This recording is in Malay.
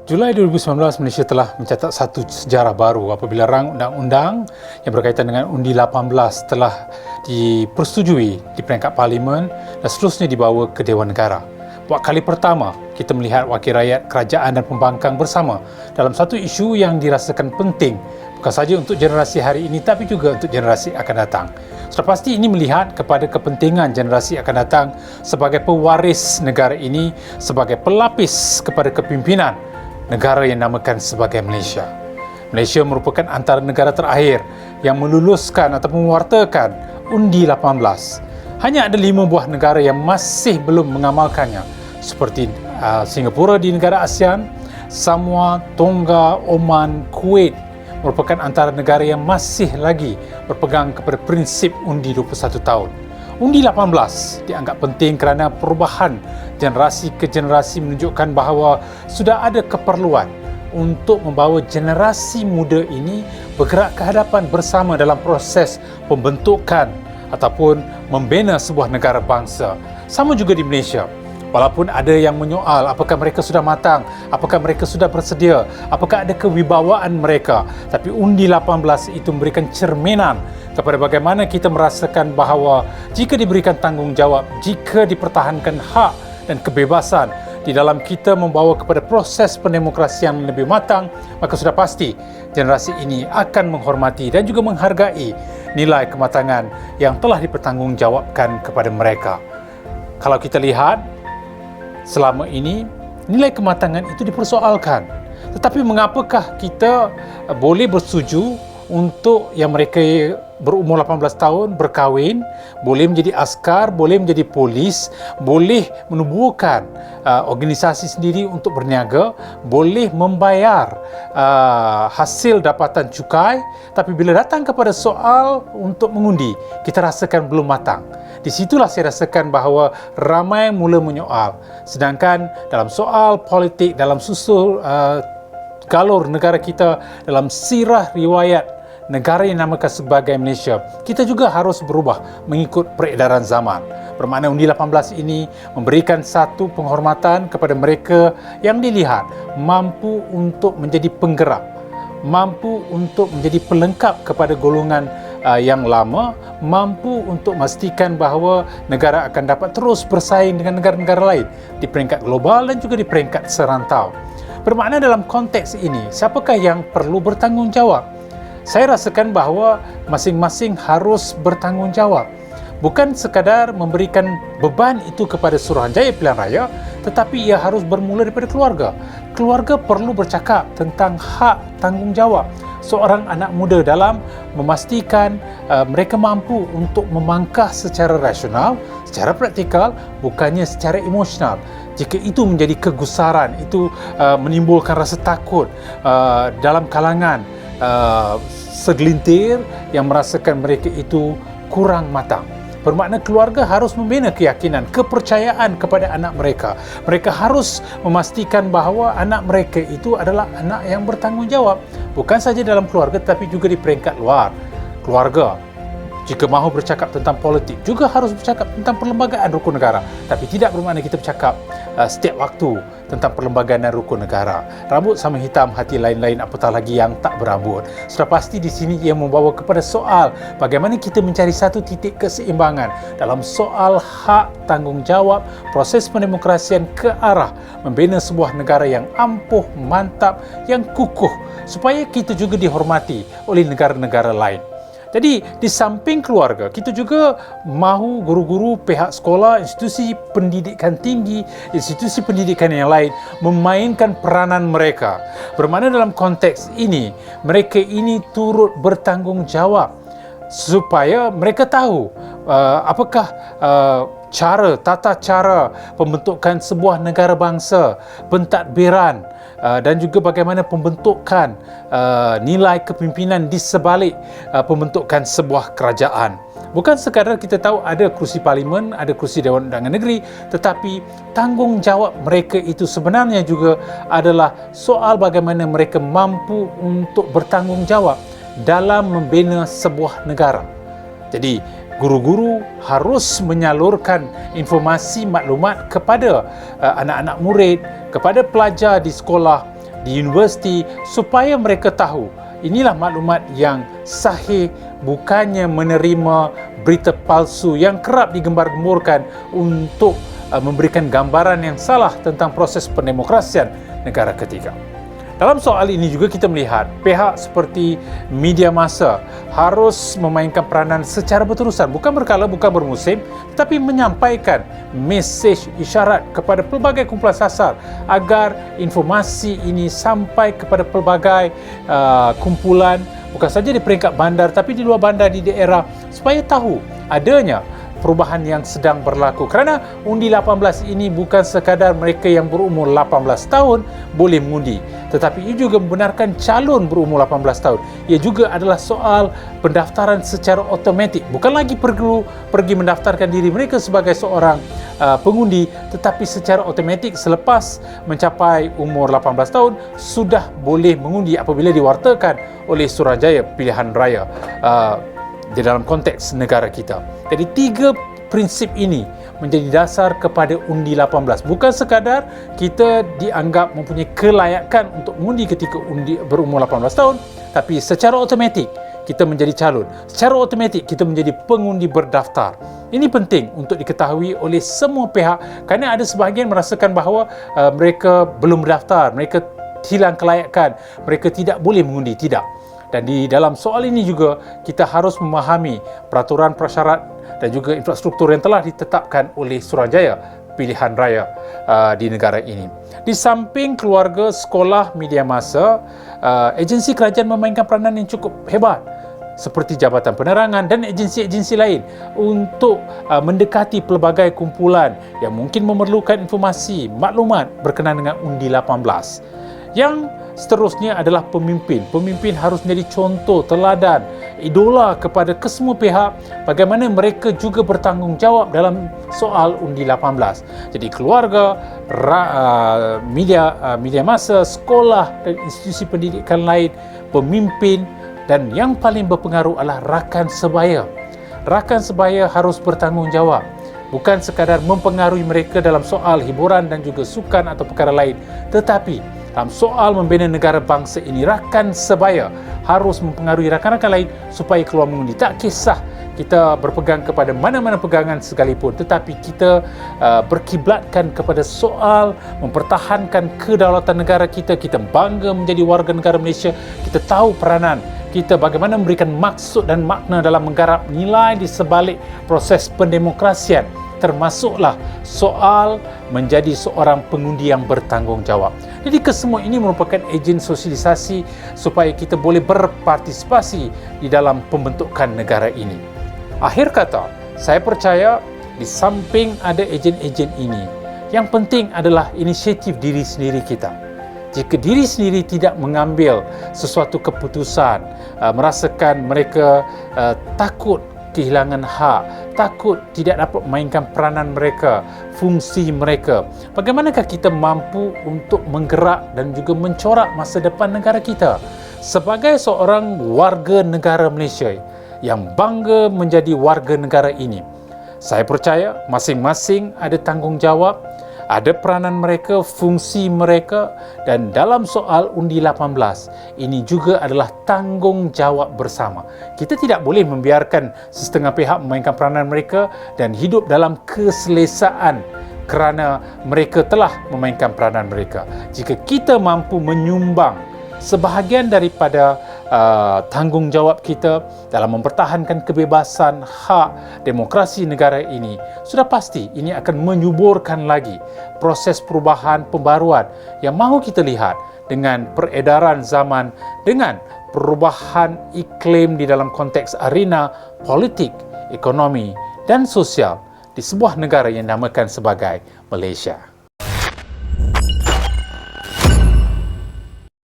Julai 2019, Malaysia telah mencatat satu sejarah baru apabila rang undang-undang yang berkaitan dengan undi 18 telah dipersetujui di peringkat Parlimen dan seterusnya dibawa ke Dewan Negara. Buat kali pertama, kita melihat wakil rakyat, kerajaan dan pembangkang bersama dalam satu isu yang dirasakan penting bukan sahaja untuk generasi hari ini tapi juga untuk generasi akan datang. Sudah pasti ini melihat kepada kepentingan generasi akan datang sebagai pewaris negara ini, sebagai pelapis kepada kepimpinan negara yang namakan sebagai Malaysia. Malaysia merupakan antara negara terakhir yang meluluskan atau mewartakan undi 18. Hanya ada 5 buah negara yang masih belum mengamalkannya, seperti Singapura di negara ASEAN, Samoa, Tonga, Oman, Kuwait merupakan antara negara yang masih lagi berpegang kepada prinsip undi 21 tahun. Undi 18 dianggap penting kerana perubahan generasi ke generasi menunjukkan bahawa sudah ada keperluan untuk membawa generasi muda ini bergerak ke hadapan bersama dalam proses pembentukan ataupun membina sebuah negara bangsa. Sama juga di Malaysia. Walaupun ada yang menyoal apakah mereka sudah matang, apakah mereka sudah bersedia, apakah ada kewibawaan mereka. Tapi undi 18 itu memberikan cerminan kepada bagaimana kita merasakan bahawa jika diberikan tanggungjawab, jika dipertahankan hak dan kebebasan di dalam kita membawa kepada proses pendemokrasian yang lebih matang, maka sudah pasti generasi ini akan menghormati dan juga menghargai nilai kematangan yang telah dipertanggungjawabkan kepada mereka. Kalau kita lihat, selama ini nilai kematangan itu dipersoalkan. Tetapi mengapakah kita boleh bersetuju untuk yang mereka berumur 18 tahun berkahwin, boleh menjadi askar, boleh menjadi polis, boleh menubuhkan organisasi sendiri untuk berniaga, boleh membayar hasil dapatan cukai, tapi bila datang kepada soal untuk mengundi, kita rasakan belum matang. Di situlah saya rasakan bahawa ramai mula menyoal. Sedangkan dalam soal politik, dalam susul galur negara kita, dalam sirah riwayat negara yang namakan sebagai Malaysia, kita juga harus berubah mengikut peredaran zaman. Bermakna undi 18 ini memberikan satu penghormatan kepada mereka yang dilihat mampu untuk menjadi penggerak, mampu untuk menjadi pelengkap kepada golongan yang lama, mampu untuk memastikan bahawa negara akan dapat terus bersaing dengan negara-negara lain di peringkat global dan juga di peringkat serantau. Bermakna dalam konteks ini, siapakah yang perlu bertanggungjawab? Saya rasakan bahawa masing-masing harus bertanggungjawab. Bukan sekadar memberikan beban itu kepada Suruhanjaya Pilihan Raya, tetapi ia harus bermula daripada keluarga. Keluarga perlu bercakap tentang hak tanggungjawab seorang anak muda dalam memastikan mereka mampu untuk memangkah secara rasional, secara praktikal, bukannya secara emosional. Jika itu menjadi kegusaran, itu menimbulkan rasa takut dalam kalangan segelintir yang merasakan mereka itu kurang matang. Bermakna keluarga harus membina keyakinan, kepercayaan kepada anak mereka. Mereka harus memastikan bahawa anak mereka itu adalah anak yang bertanggungjawab. Bukan saja dalam keluarga tetapi juga di peringkat luar keluarga. Jika mahu bercakap tentang politik, juga harus bercakap tentang perlembagaan rukun negara. Tapi tidak bermakna kita bercakap setiap waktu tentang perlembagaan dan rukun negara. Rambut sama hitam, hati lain-lain, apatah lagi yang tak berambut. Sudah pasti di sini ia membawa kepada soal bagaimana kita mencari satu titik keseimbangan dalam soal hak tanggungjawab proses pendemokrasian ke arah membina sebuah negara yang ampuh, mantap, yang kukuh supaya kita juga dihormati oleh negara-negara lain. Jadi di samping keluarga, kita juga mahu guru-guru, pihak sekolah, institusi pendidikan tinggi, institusi pendidikan yang lain memainkan peranan mereka. Bermakna dalam konteks ini, mereka ini turut bertanggungjawab supaya mereka tahu apakah tata cara pembentukan sebuah negara bangsa, pentadbiran dan juga bagaimana pembentukan nilai kepimpinan di sebalik pembentukan sebuah kerajaan. Bukan sekadar kita tahu ada kerusi parlimen, ada kerusi Dewan Undangan Negeri, tetapi tanggungjawab mereka itu sebenarnya juga adalah soal bagaimana mereka mampu untuk bertanggungjawab dalam membina sebuah negara. Jadi guru-guru harus menyalurkan informasi maklumat kepada anak-anak murid, kepada pelajar di sekolah di universiti supaya mereka tahu inilah maklumat yang sahih, bukannya menerima berita palsu yang kerap digembar-gemburkan untuk memberikan gambaran yang salah tentang proses pendemokrasian negara ketiga. Dalam soal ini juga kita melihat pihak seperti media massa harus memainkan peranan secara berterusan, bukan berkala, bukan bermusim, tetapi menyampaikan mesej isyarat kepada pelbagai kumpulan sasar agar informasi ini sampai kepada pelbagai kumpulan, bukan saja di peringkat bandar tapi di luar bandar, di daerah, supaya tahu adanya perubahan yang sedang berlaku. Kerana undi 18 ini bukan sekadar mereka yang berumur 18 tahun boleh mengundi, tetapi ia juga membenarkan calon berumur 18 tahun. Ia juga adalah soal pendaftaran secara automatik. Bukan lagi perlu pergi mendaftarkan diri mereka sebagai seorang pengundi, tetapi secara automatik selepas mencapai umur 18 tahun sudah boleh mengundi apabila diwartakan oleh Suruhanjaya Pilihan Raya di dalam konteks negara kita. Jadi 3 prinsip ini menjadi dasar kepada undi 18. Bukan sekadar kita dianggap mempunyai kelayakan untuk mengundi ketika berumur 18 tahun, tapi secara automatik kita menjadi calon. Secara automatik kita menjadi pengundi berdaftar. Ini penting untuk diketahui oleh semua pihak, kerana ada sebahagian merasakan bahawa mereka belum berdaftar, mereka hilang kelayakan, mereka tidak boleh mengundi. Tidak. Dan di dalam soal ini juga kita harus memahami peraturan prasyarat dan juga infrastruktur yang telah ditetapkan oleh Suruhanjaya Pilihan Raya di negara ini. Di samping keluarga, sekolah, media massa, agensi kerajaan memainkan peranan yang cukup hebat seperti Jabatan Penerangan dan agensi-agensi lain untuk mendekati pelbagai kumpulan yang mungkin memerlukan informasi, maklumat berkenaan dengan undi 18. Yang seterusnya adalah pemimpin. Pemimpin harus menjadi contoh, teladan, idola kepada kesemua pihak bagaimana mereka juga bertanggungjawab dalam soal undi 18. Jadi keluarga, media massa, sekolah dan institusi pendidikan lain, pemimpin, dan yang paling berpengaruh adalah rakan sebaya. Rakan sebaya harus bertanggungjawab. Bukan sekadar mempengaruhi mereka dalam soal hiburan dan juga sukan atau perkara lain, tetapi dalam soal membina negara bangsa ini, rakan sebaya harus mempengaruhi rakan-rakan lain supaya keluar mengundi. Tak kisah kita berpegang kepada mana-mana pegangan sekalipun, tetapi kita berkiblatkan kepada soal mempertahankan kedaulatan negara kita. Kita bangga menjadi warga negara Malaysia. Kita tahu peranan kita bagaimana memberikan maksud dan makna dalam menggarap nilai di sebalik proses pendemokrasian, termasuklah soal menjadi seorang pengundi yang bertanggungjawab. Jadi kesemua ini merupakan ejen sosialisasi supaya kita boleh berpartisipasi di dalam pembentukan negara ini. Akhir kata, saya percaya di samping ada ejen-ejen ini, yang penting adalah inisiatif diri sendiri kita. Jika diri sendiri tidak mengambil sesuatu keputusan, merasakan mereka takut kehilangan hak, takut tidak dapat memainkan peranan mereka, fungsi mereka, bagaimanakah kita mampu untuk menggerak dan juga mencorak masa depan negara kita? Sebagai seorang warga negara Malaysia yang bangga menjadi warga negara ini, saya percaya masing-masing ada tanggungjawab, ada peranan mereka, fungsi mereka, dan dalam soal undi 18 ini juga adalah tanggungjawab bersama. Kita tidak boleh membiarkan setengah pihak memainkan peranan mereka dan hidup dalam keselesaan kerana mereka telah memainkan peranan mereka. Jika kita mampu menyumbang sebahagian daripada tanggungjawab kita dalam mempertahankan kebebasan, hak, demokrasi negara ini, sudah pasti ini akan menyuburkan lagi proses perubahan, pembaruan yang mahu kita lihat dengan peredaran zaman, dengan perubahan iklim di dalam konteks arena politik, ekonomi dan sosial di sebuah negara yang dinamakan sebagai Malaysia.